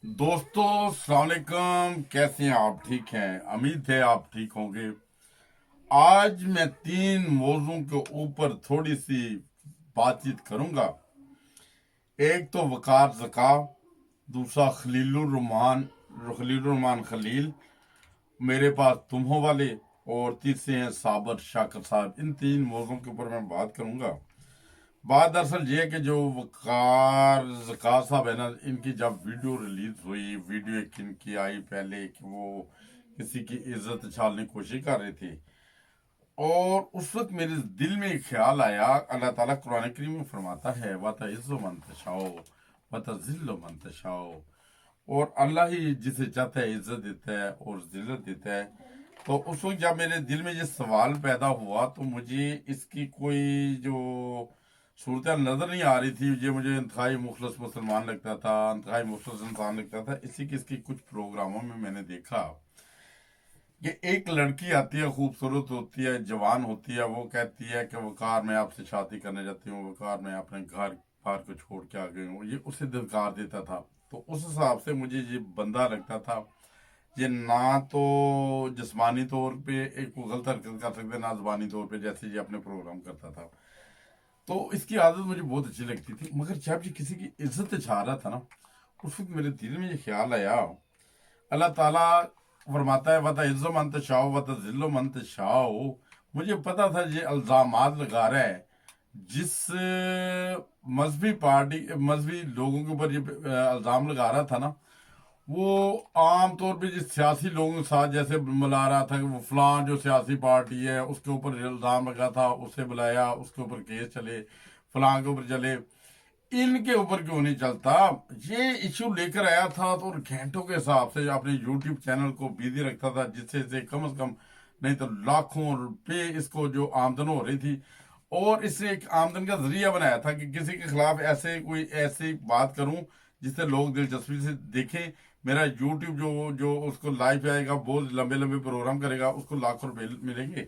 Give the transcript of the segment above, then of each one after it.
दोस्तों अस्सलाम वालेकुम। कैसे हैं आप? ठीक हैं? उम्मीद है आप ठीक होंगे। आज मैं तीन मौजूओं के ऊपर थोड़ी सी बातचीत करूंगा। एक तो वकार ज़का, दूसरा खलीलुर रहमान खलील, मेरे पास तुम हो वाले, और तीसरे हैं साबर शाकर साहब। इन तीन मौजूओं के ऊपर मैं बात करूंगा। बात दरअसल ये है कि जो वकार ज़का साहब है ना, इनकी जब वीडियो रिलीज हुई, वीडियो एक इनकी आई पहले कि वो किसी की इज्जत छालने की कोशिश कर रहे थे, और उस वक्त मेरे दिल में एक ख्याल आया। अल्लाह ताला कुरान करीम में फरमाता है वतइज़्ज़ु मन तशाओ वतज़िल्लु मन तशाओ, और अल्लाह ही जिसे चाहता है इज्जत देता है और जिल्लत देता है। तो उस वक्त जब मेरे दिल में ये सवाल पैदा हुआ तो मुझे इसकी कोई जो सूरत नजर नहीं आ रही थी। ये मुझे इंतहाई मुखलस मुसलमान लगता था, इंतहाई मुखलस इंसान लगता था। इसी किसकी कुछ प्रोग्रामों में मैंने देखा कि एक लड़की आती है, खूबसूरत होती है, जवान होती है, वो कहती है कि वकार मैं आपसे शादी करने जाती हूँ, वकार मैं अपने घर बार को छोड़ के आ गई हूँ। ये उसे दिलकार देता था। तो उस हिसाब से मुझे ये बंदा लगता था, ये ना तो जिस्मानी तौर पे एक को गलत हरकत कर सकते, ना जुबानी तौर पे, जैसे ये अपने प्रोग्राम करता था। तो इसकी आदत मुझे बहुत अच्छी लगती थी। मगर जब ये किसी की इज्जत चाह रहा था ना, उस वक्त मेरे दिल में ये ख्याल आया। अल्लाह ताला फरमाता है वत इज़्ज़ो मन तशाओ वत ज़िल्लो मन तशाओ। मुझे पता था ये इल्ज़ामात लगा रहा है। जिस मजहबी पार्टी मजहबी लोगों के ऊपर ये इल्ज़ाम लगा रहा था ना, वो आम तौर पे जिस सियासी लोगों के साथ जैसे मिला रहा था कि वो फलां जो सियासी पार्टी है उसके ऊपर इल्ज़ाम लगा था, उसे बुलाया, उसके ऊपर केस चले, फलां के ऊपर चले, इनके ऊपर क्यों नहीं चलता। ये इशू लेकर आया था तो घंटों के हिसाब से अपने यूट्यूब चैनल को बिजी रखता था, जिससे से कम से कम नहीं तो लाखों रुपए इसको जो आमदन हो रही थी। और इससे एक आमदन का जरिया बनाया था कि किसी के खिलाफ ऐसी बात करूं जिससे लोग दिलचस्पी से देखें। मेरा यूट्यूब जो जो उसको लाइव आएगा, बहुत लंबे लंबे प्रोग्राम करेगा, उसको लाखों रुपए मिलेंगे।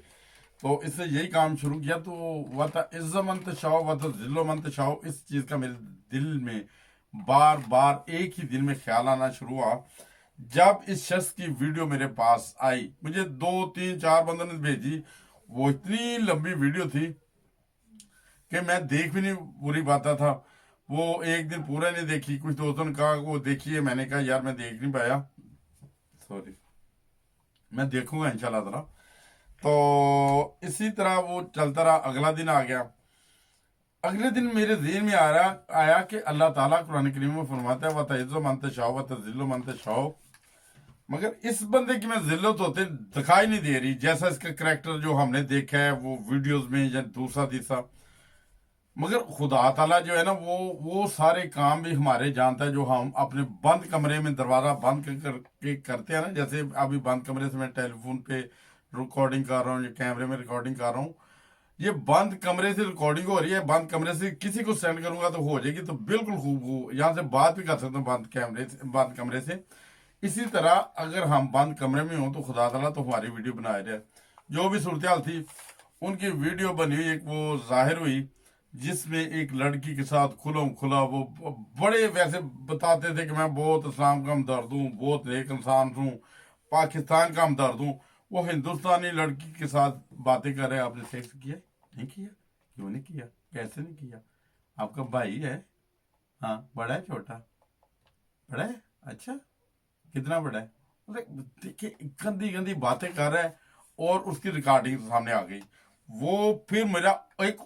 तो इससे यही काम शुरू किया। तो वत इज़्ज़ो मन तशाओ वत ज़िल्लो मन तशाओ, इस चीज़ का मेरे दिल में बार बार एक ही दिल में ख्याल आना शुरू हुआ। जब इस शख्स की वीडियो मेरे पास आई, मुझे 2 3 4 बंदों ने भेजी। वो इतनी लंबी वीडियो थी कि मैं देख भी नहीं पूरी पाता था। वो एक दिन पूरा नहीं देखी। कुछ दोस्तों ने कहा वो देखिए, मैंने कहा यार मैं देख नहीं पाया, सॉरी, मैं देखूंगा इंशाल्लाह ताला। तो इसी तरह वो चलता रहा। अगला दिन आ गया। अगले दिन मेरे ज़हन में आया कि अल्लाह ताला कुरान करीम में फरमाता है वतइज़्ज़ो मन तशाओ वतज़िल्लो मन तशाओ। मगर इस बंदे की मैं जिल्लत होते दिखाई नहीं दे रही, जैसा इसका करैक्टर जो हमने देखा है वो वीडियोस में या दूसरा तीसरा। मगर खुदा ताला जो है ना, वो सारे काम भी हमारे जानता है। जो हम अपने बंद कमरे में दरवाजा बंद करके करते हैं ना, जैसे अभी बंद कमरे से मैं टेलीफोन पे रिकॉर्डिंग कर रहा हूँ या कैमरे में रिकॉर्डिंग कर रहा हूँ, ये बंद कमरे से रिकॉर्डिंग हो रही है, बंद कमरे से किसी को सेंड करूंगा तो हो जाएगी, तो बिल्कुल खूब हो, यहाँ से बात भी कर सकता हूँ बंद कमरे से। इसी तरह अगर हम बंद कमरे में हों तो खुदा ताला तो हमारी वीडियो बनाए रहे। जो भी सूरत हाल थी, उनकी वीडियो बनी हुई एक वो जाहिर हुई, जिसमें एक लड़की के साथ खुलम खुला वो बड़े वैसे बताते थे कि मैं बहुत इस्लाम का हमदर्द हूँ, बहुत नेक इंसान हूँ, पाकिस्तान का हमदर्द हूँ। वो हिंदुस्तानी लड़की के साथ बातें कर रहे हैं। आपने सेक्स किया? नहीं किया? क्यों नहीं किया? कैसे नहीं किया? आपका भाई है? हाँ। बड़ा है छोटा? बड़ा है। अच्छा, कितना बड़ा है? मतलब देखिए, गंदी गंदी बातें कर रहा है, और उसकी रिकॉर्डिंग सामने आ गई। वो फिर मेरा एक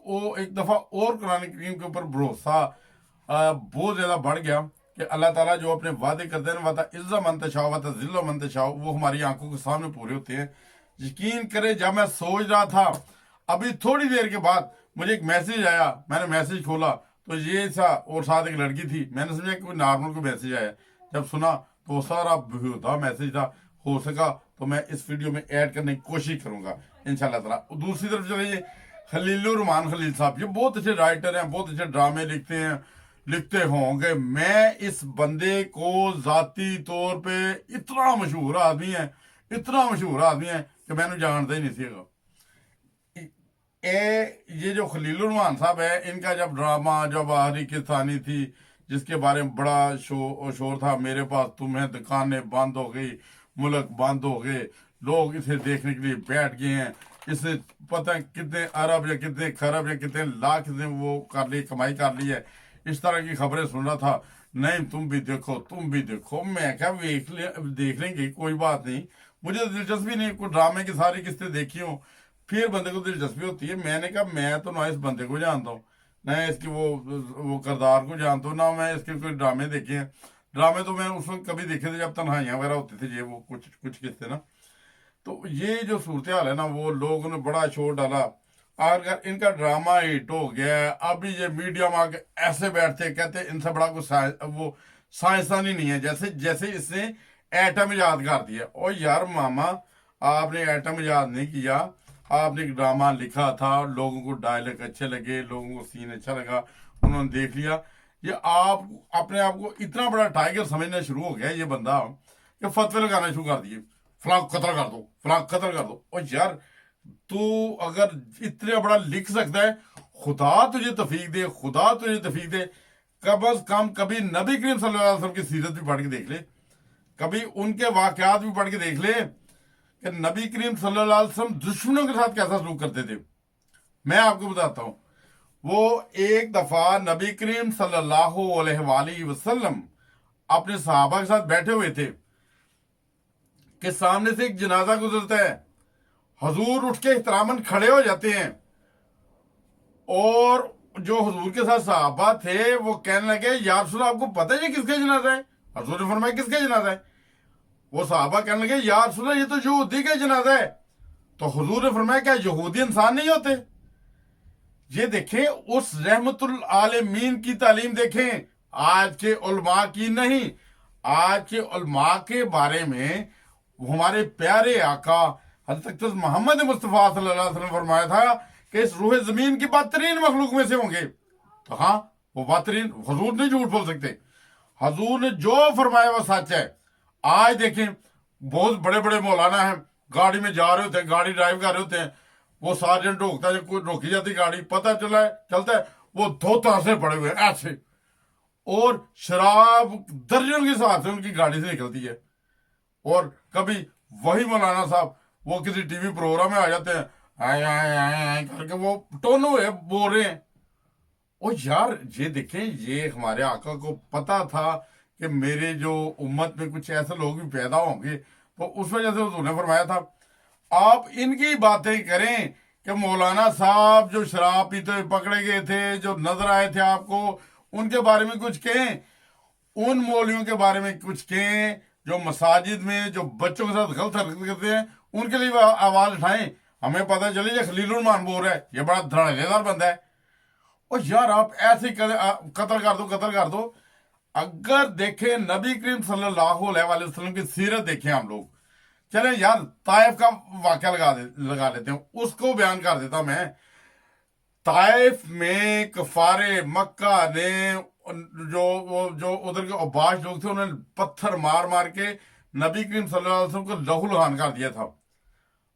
दफा और कुरान करीम के ऊपर भरोसा बहुत ज्यादा बढ़ गया कि अल्लाह ताला जो अपने वादे करते हैं ना, वादा इज्जा मन तशाओ वादा जिल्लो मन तशाओ, वो हमारी आंखों के सामने पूरे होते हैं। यकीन करे, जब मैं सोच रहा था, अभी थोड़ी देर के बाद मुझे एक मैसेज आया। मैंने मैसेज खोला तो ये था, और साथ एक लड़की थी। मैंने समझा कि कोई नॉर्मल को मैसेज आया। जब सुना तो वो सारा बेहुदा मैसेज था। हो सका तो मैं इस वीडियो में ऐड करने की कोशिश करूंगा इंशाल्लाह ताला। दूसरी तरफ चलिए, खलीलुर रहमान खलील साहब, ये बहुत अच्छे राइटर हैं, बहुत अच्छे ड्रामे लिखते हैं, लिखते होंगे। मैं इस बंदे को जाती तौर पे, इतना मशहूर आदमी है, इतना मशहूर आदमी है कि मैंने जानता ही नहीं सीगा। ये जो खलीलुर रहमान साहब है, इनका जब ड्रामा, जब आखिरी किस्तानी थी, जिसके बारे में बड़ा शोर था, मेरे पास तुम है, दुकानें बंद हो गई, मुल्क बंद हो गए, लोग इसे देखने के लिए बैठ गए हैं, इसने पता है कितने अरब या कितने खरब या कितने लाख ने वो कर ली, कमाई कर ली है। इस तरह की खबरें सुन रहा था। नहीं तुम भी देखो, तुम भी देखो। मैं क्या देख लेंगे, कोई बात नहीं, मुझे तो दिलचस्पी नहीं, कोई ड्रामे की सारी किस्तें देखी हूँ, फिर बंदे को दिलचस्पी होती है। मैंने कहा मैं तो ना इस बंदे को जानता हूँ, ना इसकी वो किरदार को जानता हूँ, ना मैं इसके कोई ड्रामे देखे हैं। ड्रामे तो मैं उस वक्त कभी देखे थे जब तन्हाइयाँ वगैरह होती थी, ये वो कुछ कुछ किस्ते ना। तो ये जो सूरत हाल है ना, वो लोगों ने बड़ा शोर डाला। अगर इनका ड्रामा हिट हो गया है, अभी ये मीडिया में आके ऐसे बैठते कहते इनसे बड़ा कुछ वो साइंसदानी नहीं है, जैसे जैसे इसने एटम इजाद कर दिया। और यार मामा, आपने एटम इजाद नहीं किया, आपने एक ड्रामा लिखा था, लोगों को डायलॉग अच्छे लगे, लोगों को सीन अच्छा लगा, उन्होंने देख लिया। ये आप अपने आप को इतना बड़ा टाइगर समझना शुरू हो गया ये बंदा कि फतवे लगाना शुरू कर दिए, फलां कत्ल कर दो, फलां कत्ल कर दो। और यार तू अगर इतना बड़ा लिख सकता है, खुदा तुझे तफीक दे, खुदा तुझे तफीक दे, कम अज कम कभी नबी करीम सल्लल्लाहु अलैहि वसल्लम की सीरत भी पढ़ के देख ले, कभी उनके वाकयात भी पढ़ के देख ले कि नबी करीम सल्लल्लाहु अलैहि वसल्लम दुश्मनों के साथ कैसा सलूक करते थे। मैं आपको बताता हूँ, वो एक दफा नबी करीम सल्लल्लाहु अलैहि वसल्लम अपने सहाबा के साथ बैठे हुए थे कि सामने से एक जनाजा गुजरता है, हजूर उठ के एहतरामन खड़े हो जाते हैं, और जो हजूर के साथ सहाबा थे वो कहने लगे या रसूल आपको पता है ये किसका जनाजा है? हजूर ने फरमाया किसका जनाजा है? वो सहाबा कहने लगे या रसूल ये तो यहूदी का जनाजा है। तो हुजूर ने फरमाया क्या यहूदी इंसान नहीं होते? ये देखें, उस रहमतुल आलमीन की तालीम देखें, आज के उलमा की नहीं। आज के उलमा के बारे में हमारे प्यारे आका हज़रत मोहम्मद मुस्तफ़ा सल्लल्लाहु अलैहि वसल्लम फरमाया था कि इस रूह जमीन की बदतरीन मखलूक में से होंगे। तो हाँ, वो बदतरीन, हुजूर नहीं झूठ बोल सकते, हुजूर ने जो फरमाया वो सच है। आज देखें, बहुत बड़े बड़े मौलाना हैं, गाड़ी में जा रहे होते हैं, गाड़ी ड्राइव कर रहे होते हैं, वो सार्जेंट रोकता है, कोई रोकी जाती गाड़ी, पता चलता है वो धोता से पड़े हुए ऐसे, और शराब दर्जन के हिसाब से उनकी गाड़ी से निकलती है। और कभी वही मौलाना साहब वो किसी टीवी प्रोग्राम में आ जाते हैं, आए आए आए आए करके वो टोन हुए बोल रहे हैं। और यार ये देखें, ये हमारे आका को पता था कि मेरे जो उम्मत में कुछ ऐसे लोग भी पैदा होंगे, तो उस वजह से उन्होंने फरमाया था। आप इनकी बातें करें कि मौलाना साहब जो शराब पीते हुए पकड़े गए थे, जो नजर आए थे आपको, उनके बारे में कुछ कहें। उन मौलवियों के बारे में कुछ कहें जो मसाजिद में जो बच्चों के साथ गलत हरकत करते हैं, उनके लिए आवाज उठाएं। हमें पता चले ये खलील रहमान बोल रहा है, ये बड़ा धड़ल्लेदार बंदा है। और यार आप ऐसे कत्ल कर दो। अगर देखें नबी करीम सल्लल्लाहु अलैहि वसल्लम की सीरत देखें हम लोग, चले यार ताइफ का वाकया लगा लेते हैं, उसको बयान कर देता मैं। ताइफ में कफारे मक्का ने जो उधर के अब्बास लोग थे, उन्होंने पत्थर मार मार के नबी करीम सल्लल्लाहु अलैहि वसल्लम को लहूलुहान कर दिया था।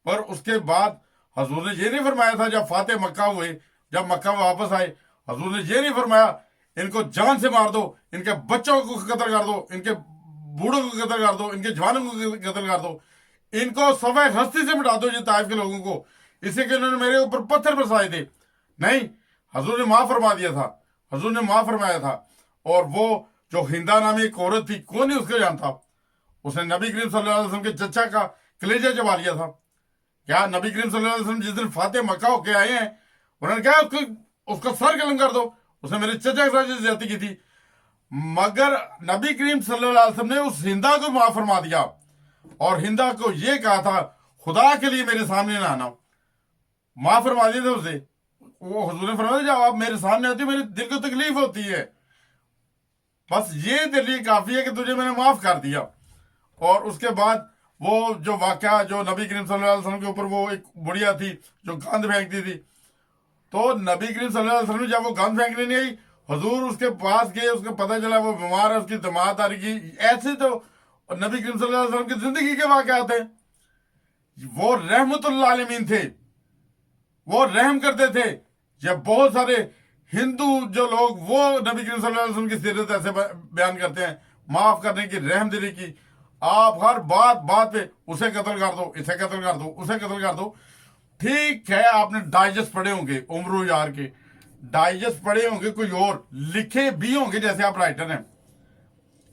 पर उसके बाद हजूर ने ये नहीं फरमाया था, जब फाते मक्का हुए, जब मक्का वापस आए, हजूर ने ये नहीं फरमाया इनको जान से मार दो, इनके बच्चों को कत्ल कर दो, इनके बूढ़ों को कत्ल कर दो, इनके जवानों को कत्ल कर दो, इनको सवै हस्ती से मिटा दो ये ताइफ के लोगों को, इसे कि उन्होंने मेरे ऊपर पत्थर बरसाए थे। नहीं, हजूर ने माफ फरमा दिया था, हजूर ने माफ फरमाया था। और वो जो हिंदा नामी एक औरत थी, कौन नहीं उसको जानता, उसने नबी करीम सल्लल्लाहु अलैहि वसल्लम के चचा का कलेजा चबा लिया था। क्या नबी करीम सल्लल्लाहु अलैहि वसल्लम जिस दिन फाते मक्का होके आए हैं, उन्होंने कहा उसका सर कलम कर दो, उसने मेरे चचा के साथ ज्यादती की थी। मगर नबी करीम सल्लल्लाहु अलैहि वसल्लम ने उस हिंदा को माफ फरमा दिया, और हिंदा को ये कहा था खुदा के लिए मेरे सामने ना आना, माफ फरमा दिया था उसे। वो हुजूर ने फरमाया जब आप मेरे सामने आती हो मेरे दिल को तकलीफ होती है, बस ये दलील काफी है कि तुझे मैंने माफ कर दिया। और उसके बाद वो जो वाकया जो नबी करीम सल्लल्लाहु अलैहि वसल्लम के ऊपर, वो एक बुढ़िया थी जो गंद फेंकती थी, तो नबी करीम सल्लल्लाहु अलैहि वसल्लम जब वो गंद फेंकने नहीं आई, हुजूर उसके पास गए, उसको पता चला वो बीमार है, उसकी दमाद आ रही। ऐसे तो नबी करीम सल्लल्लाहु अलैहि वसल्लम की जिंदगी के वाकयात हैं। वो रहमतुल आलमीन थे, वो रहम करते थे। जब बहुत सारे ہندو جو لوگ وہ نبی کریم صلی اللہ علیہ وسلم کی سیرت ایسے بیان کرتے ہیں، معاف کرنے کی، رحم دلی کی، آپ ہر بات پہ اسے قتل کر دو، اسے قتل کر دو، اسے قتل کر دو۔ ٹھیک ہے، آپ نے ڈائجسٹ پڑھے ہوں گے عمرو یار کے، ڈائجسٹ پڑھے ہوں گے، کوئی اور لکھے بھی ہوں گے جیسے آپ رائٹر ہیں۔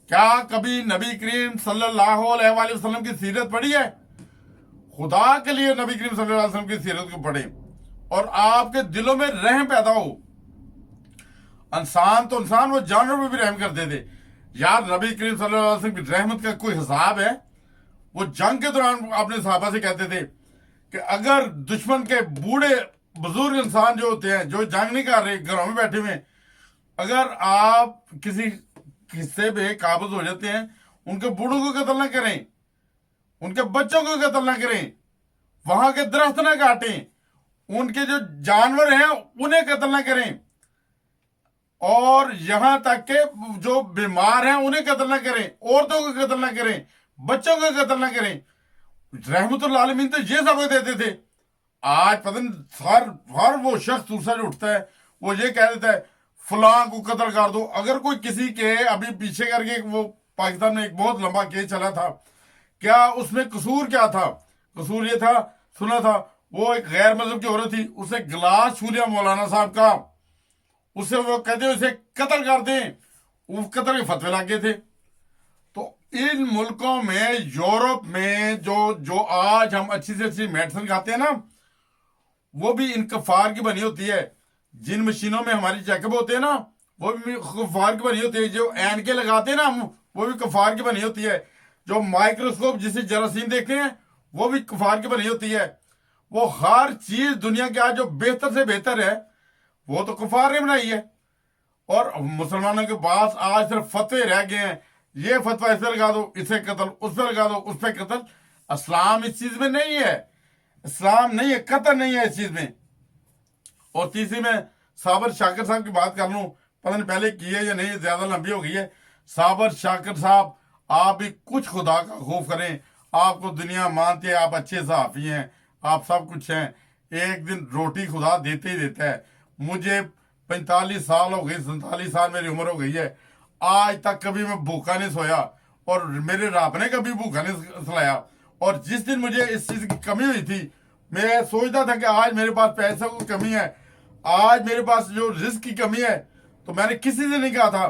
کیا کبھی نبی کریم صلی اللہ علیہ وآلہ وسلم کی سیرت پڑھی ہے؟ خدا کے لیے نبی کریم صلی اللہ علیہ وسلم کی سیرت کو پڑھیں اور آپ کے دلوں میں رحم پیدا ہو۔ انسان تو انسان، وہ جانور پہ بھی رحم کرتے تھے یار۔ نبی کریم صلی اللہ علیہ وسلم کی رحمت کا کوئی حساب ہے؟ وہ جنگ کے دوران اپنے صحابہ سے کہتے تھے کہ اگر دشمن کے بوڑھے بزرگ انسان جو ہوتے ہیں، جو جنگ نہیں کر رہے، گھروں میں بیٹھے ہوئے، اگر آپ کسی حصے پہ قابض ہو جاتے ہیں، ان کے بوڑھوں کو قتل نہ کریں، ان کے بچوں کو قتل نہ کریں، وہاں کے درخت نہ کاٹیں، ان کے جو جانور ہیں انہیں قتل نہ کریں، اور یہاں تک کہ جو بیمار ہیں انہیں قتل نہ کریں، عورتوں کو قتل نہ کریں، بچوں کو قتل نہ کریں۔ رحمت اللہ عالمین تو یہ سبق دیتے تھے۔ آج پتہ نہیں ہر وہ شخص دوسرا جو اٹھتا ہے وہ یہ کہہ دیتا ہے فلاں کو قتل کر دو۔ اگر کوئی کسی کے ابھی پیچھے کر کے، وہ پاکستان میں ایک بہت لمبا کیس چلا تھا، کیا اس میں قصور کیا تھا؟ قصور یہ تھا، سنا تھا، وہ ایک غیر مذہب کی عورت تھی، اسے گلاس چھو لیا مولانا صاحب کا، اسے وہ کہتے ہیں اسے قتل کر دیں، وہ قتل کے فتوے لگ گئے تھے۔ تو ان ملکوں میں، یورپ میں، جو آج ہم اچھی سے اچھی میڈیسن کھاتے ہیں نا، وہ بھی ان کفار کی بنی ہوتی ہے۔ جن مشینوں میں ہماری چیک اپ ہوتے ہیں نا، وہ بھی کفار کی بنی ہوتی ہے۔ جو اینکے لگاتے ہیں نا ہم، وہ بھی کفار کی بنی ہوتی ہے۔ جو مائکروسکوپ جسے جراثیم دیکھتے ہیں، وہ بھی کفار کی بنی ہوتی ہے۔ وہ ہر چیز دنیا کے آج جو بہتر سے بہتر ہے، وہ تو کفار نے بنائی ہے۔ اور مسلمانوں کے پاس آج صرف فتوے رہ گئے ہیں، یہ فتویٰ اس پہ لگا دو، اسے قتل، اس پہ لگا دو، اس پہ قتل۔ اسلام اس چیز میں نہیں ہے، اسلام نہیں ہے، قتل نہیں ہے اس چیز میں۔ اور تیسری میں صابر شاکر صاحب کی بات کر لوں، پتہ نہیں پہلے کی ہے یا نہیں، زیادہ لمبی ہو گئی ہے۔ صابر شاکر صاحب، آپ بھی کچھ خدا کا خوف کریں۔ آپ کو دنیا مانتی ہے، آپ اچھے صحافی ہیں، آپ سب کچھ ہیں، ایک دن روٹی خدا دیتے ہی دیتا ہے۔ مجھے 45 سال ہو گئی، 47 سال میری عمر ہو گئی ہے، آج تک کبھی میں بھوکا نہیں سویا، اور میرے رب نے کبھی بھوکا نہیں سلایا۔ اور جس دن مجھے اس چیز کی کمی ہوئی تھی، میں سوچتا تھا کہ آج میرے پاس پیسوں کی کمی ہے، آج میرے پاس جو رزق کی کمی ہے، تو میں نے کسی سے نہیں کہا تھا،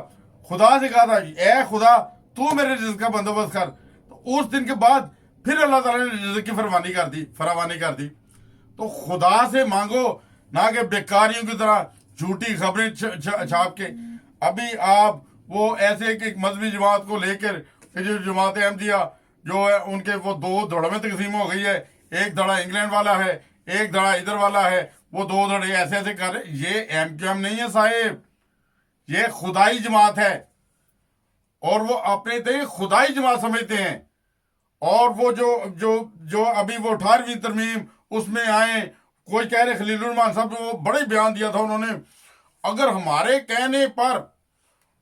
خدا سے کہا تھا، اے خدا تو میرے رزق کا بندوبست کر۔ تو اس دن کے بعد پھر اللہ تعالیٰ نے رزق کی فراوانی کر دی۔ تو خدا سے مانگو، نہ کہ بیکاریوں کی طرح جھوٹی خبریں چھاپ کے۔ ابھی آپ وہ ایسے ایک مذہبی جماعت کو لے کر، جو جماعت احمدیہ جو ہے، ان کے وہ دو دھڑوں میں تقسیم ہو گئی ہے، ایک دھڑا انگلینڈ والا ہے، ایک دھڑا ادھر والا ہے، وہ دو دھڑے ایسے ایسے کر رہے۔ یہ ایم کیو ایم نہیں ہے صاحب، یہ خدائی جماعت ہے، اور وہ اپنے تے خدائی جماعت سمجھتے ہیں۔ اور وہ جو ابھی وہ 18ویں ترمیم اس میں آئے، کوئی کہہ رہے خلیل الرحمان صاحب نے وہ بڑے بیان دیا تھا انہوں نے، اگر ہمارے کہنے پر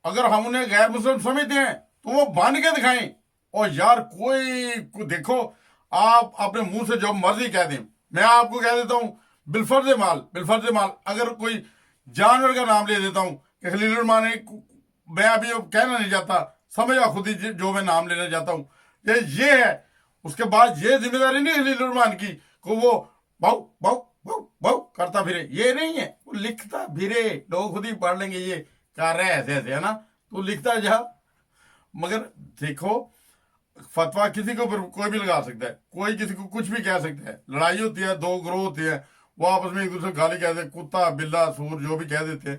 اگر ہم انہیں غیر مسلم سمجھتے ہیں تو وہ بن کے دکھائیں۔ اور یار کوئی دیکھو، آپ اپنے منہ سے جو مرضی کہہ دیں، میں آپ کو کہہ دیتا ہوں بالفرض مال اگر کوئی جانور کا نام لے دیتا ہوں کہ خلیل الرحمان، میں ابھی کہنا نہیں چاہتا، سمجھا خود ہی جو میں نام لینا چاہتا ہوں، یہ ہے۔ اس کے بعد یہ ذمہ داری نہیں خلیل الرحمان کی کہ وہ باؤ باؤ باؤ باؤ کرتا پھرے، یہ نہیں ہے، وہ لکھتا پھرے، لوگ خود ہی پڑھ لیں گے یہ کر رہے ایسے ایسے، ہے نا، تو لکھتا جا۔ مگر دیکھو، فتویٰ کسی کو کوئی بھی لگا سکتا ہے، کوئی کسی کو کچھ بھی کہہ سکتا ہے، لڑائی ہوتی ہے، دو گروہ ہوتے ہیں، وہ آپس میں ایک دوسرے گالی کہتے ہیں، کتا بلا سور جو بھی کہہ دیتے ہیں۔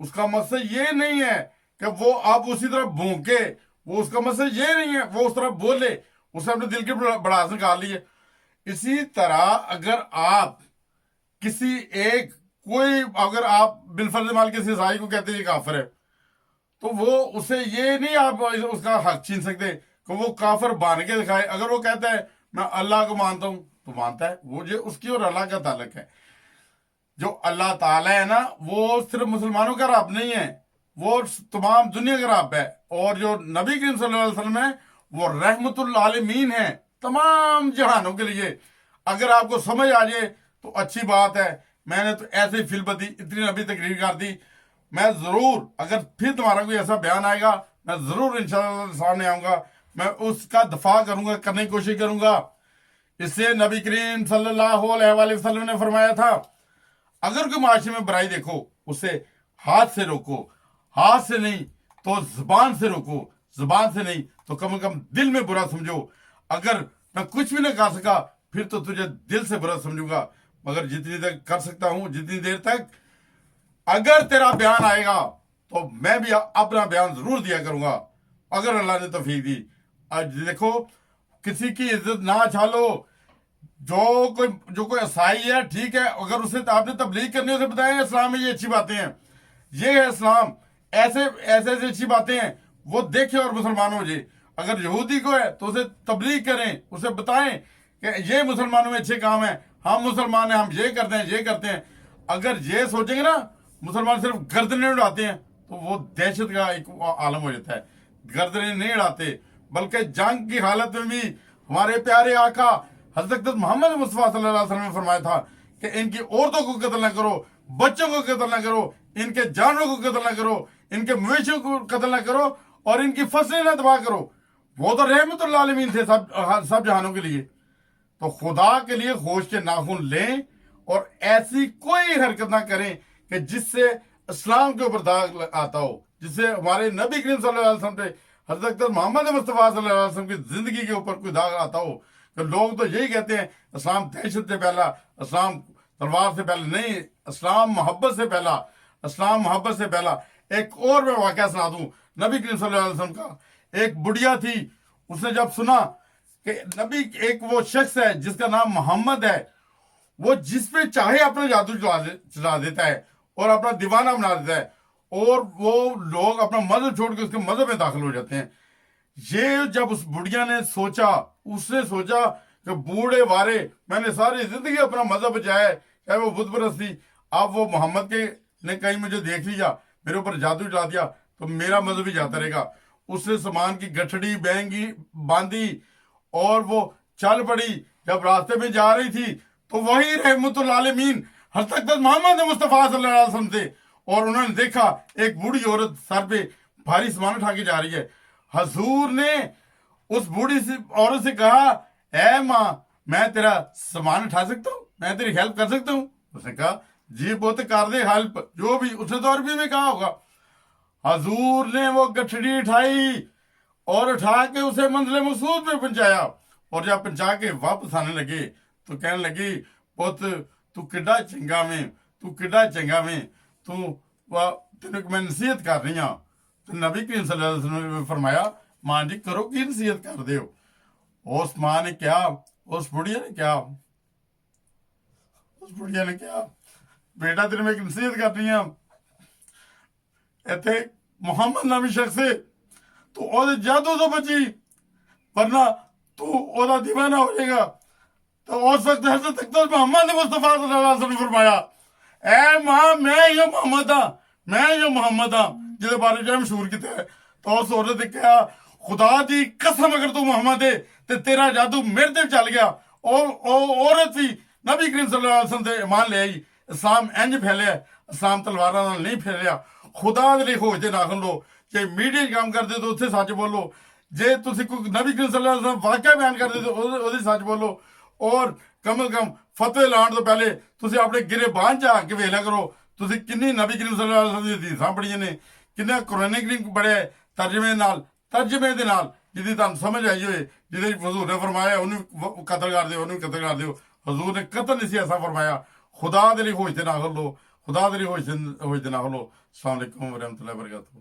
اس کا مقصد یہ نہیں ہے کہ وہ آپ اسی طرح بھونکے، وہ اس کا مقصد یہ نہیں ہے وہ اس طرح بولے، اسے اپنے دل کی بڑاس نکال لیے۔ اسی طرح اگر آپ کسی ایک اگر آپ بالفرض مال کسی عیسائی کو کہتے ہیں یہ کافر ہے، تو وہ اسے یہ نہیں آپ اس کا حق چھین سکتے کہ وہ کافر بان کے دکھائے۔ اگر وہ کہتا ہے میں اللہ کو مانتا ہوں تو مانتا ہے، وہ اس کی اور اللہ کا تعلق ہے۔ جو اللہ تعالیٰ ہے نا، وہ صرف مسلمانوں کا رب نہیں ہے، وہ تمام دنیا کا رب ہے۔ اور جو نبی کریم صلی اللہ علیہ وسلم ہے، وہ رحمت العالمین ہے تمام جہانوں کے لیے۔ اگر آپ کو سمجھ آ جائے تو اچھی بات ہے، मैंने तो ऐसे ही फिल्म दी, इतनी लंबी तकरीर कर दी। मैं जरूर अगर फिर तुम्हारा कोई ऐसा बयान आएगा मैं जरूर इंशाल्लाह सामने आऊंगा, मैं उसका दफा करूंगा, करने की कोशिश करूंगा। इससे नबी करीम सल्लल्लाहु अलैहि वसल्लम ने फरमाया था, अगर कोई माशरे में बुराई देखो उसे हाथ से रोको, हाथ से नहीं तो जुबान से रोको, जुबान से नहीं तो कम से कम दिल में बुरा समझो। अगर मैं कुछ भी ना कर सका फिर तो तुझे दिल से बुरा समझूंगा, मगर जितनी देर कर सकता हूं, जितनी देर तक अगर तेरा बयान आएगा तो मैं भी अपना बयान जरूर दिया करूंगा, अगर अल्लाह ने तौफीक दी। आज देखो, किसी की इज्जत ना छालो। जो कोई ईसाई है, ठीक है, अगर उसे आपने तबलीग करनी है उसे बताएं इस्लाम में ये अच्छी बातें हैं, ये है इस्लाम, ऐसे ऐसे ऐसी अच्छी बातें हैं, वो देखे और मुसलमान हो जाए। अगर यहूदी को है तो उसे तबलीग करें, उसे बताएं कि ये मुसलमानों में अच्छे काम है, हम मुसलमान हैं, हम ये करते हैं, ये करते हैं। अगर ये सोचेंगे ना मुसलमान सिर्फ गर्दनें उड़ाते हैं तो वो दहशत का एक आलम हो जाता है। गर्दनें नहीं उड़ाते, बल्कि जंग की हालत में भी हमारे प्यारे आका हज़रत मोहम्मद मुस्तफा सल्लल्लाहु अलैहि वसल्लम ने फरमाया था कि इनकी औरतों को कत्ल न करो, बच्चों को कत्ल न करो, इनके जानवरों को कत्ल न करो, इनके मवेशियों को कत्ल न करो और इनकी फसलें न तबाह करो। वो तो रहमतुल आलमीन थे सब जहानों के लिए। तो खुदा के लिए होश के नाखून लें और ऐसी कोई हरकत ना करें कि जिससे इस्लाम के ऊपर दाग आता हो, जिससे हमारे नबी करीम सल्लल्लाहु अलैहि वसल्लम पे, हज़रत मोहम्मद मुस्तफा सल्लल्लाहु अलैहि वसल्लम की जिंदगी के ऊपर कोई दाग आता हो। कि लोग तो यही कहते हैं इस्लाम दहशत से पहला, इस्लाम तलवार से पहला, नहीं, इस्लाम मोहब्बत से पहला, इस्लाम मोहब्बत से पहला। एक और मैं वाकया सुना दूं नबी करीम सल्लल्लाहु अलैहि वसल्लम का। एक बुढ़िया थी, उसने जब सुना कि नबी एक वो शख्स है जिसका नाम मोहम्मद है, वो जिस पे चाहे अपना जादू चला देता है और अपना दीवाना बना देता है, और वो लोग अपना मजहब छोड़ के उसके मजहब में दाखिल हो जाते हैं। ये जब उस बुढ़िया ने सोचा, उसने सोचा कि बूढ़े वारे, मैंने सारी जिंदगी अपना मजहब बचाया, चाहे वो बुत परस्त थी, अब वो मोहम्मद के ने कहीं मुझे देख लिया, मेरे ऊपर जादू चला दिया, तो मेरा मजहब ही जाता रहेगा। उसने सामान की गठड़ी बहंगी बांधी और वो चल पड़ी। जब रास्ते में जा रही थी तो वही रहमतुल आलमीन हज़रत मोहम्मद मुस्तफा सल्लल्लाहु अलैहि वसल्लम थे, और उन्होंने देखा एक बूढ़ी औरत सर पे भारी सामान उठा के जा रही है। हजूर ने उस बूढ़ी सी औरत से कहा, ऐ माँ, मैं तेरा सामान उठा सकता हूँ, मैं तेरी हेल्प कर सकता हूँ? उसने कहा, जी बहुत कर दे हेल्प, जो भी। उसने तो अरबी में कहा होगा। हजूर ने वो गठड़ी उठाई और उठा के उसे मंजिल मकसूद पे पहुंचाया, और जब पहुंचा के वापस आने लगे तो कहने लगी, पुत तू किड्डा चंगा में, तू किड्डा चंगा में, तू तेरे को मैं नसीहत कर रही हूं। तो नबी करीम सल्लल्लाहु अलैहि वसल्लम ने फरमाया, मां जी करो की नसीहत कर दे हो। उस मां ने क्या, उस बुढ़िया ने क्या, उस बुढ़िया ने क्या, बेटा तेरे में एक नसीहत कर रही हूं, इतने मुहम्मद नामी शख्स है, तू ओदे जादू तो बची, वरना तू ओदा दीवाना हो जाएगा। तो उस वक्त हज़रत मोहम्मद मुस्तफा सल्लल्लाहु अलैहि वसल्लम ने फरमाया, ऐ मां, मैं यो मोहम्मद हां, मैं यो मोहम्मद हां, जिहदे बारे च मशहूर किया है। तो उस औरत ने कहा, खुदा दी कसम अगर तू मोहम्मद है तो तेरा जादू मेरे ते चल गया। और औरत भी नबी करीम सल्लल्लाहु अलैहि वसल्लम ते ईमान ले आई। इस्लाम इंज फैलिया, इस्लाम तलवारां नाल नहीं फैलिया। खुदा दे लिए होश दे नाखन लो, जे मीडिया च काम करदे तो उत्थे सच बोलो, जे तुसी कोई नबी करीम सल्लल्लाहु अलैहि वसल्लम वाकया बयान करदे तो ओहदी सच बोलो, और कम से कम फतवे लाने तो पहले तुसी अपने गिरेबान च आके वेख लिया करो तुसी किन्नी नबी करीम सल्लल्लाहु अलैहि वसल्लम दी हदीसां पढ़ियां ने, किन्ना कुरान करीम पढ़िया तर्जमे दे नाल जिहदी तुहानूं समझ आई होए, जिहदे हजूर ने फरमाया उन्हें कतल कर दिओ, उन्हें कतल कर दिओ। हजूर ने कतल नहीं सी ऐसा फरमाया। खुदा दे लिए होश दे नाखन लो, खुदा दे लिए होश दे नाखन लो। अस्सलाम वालेकुम व रहमतुल्लाहि व बरकातहू।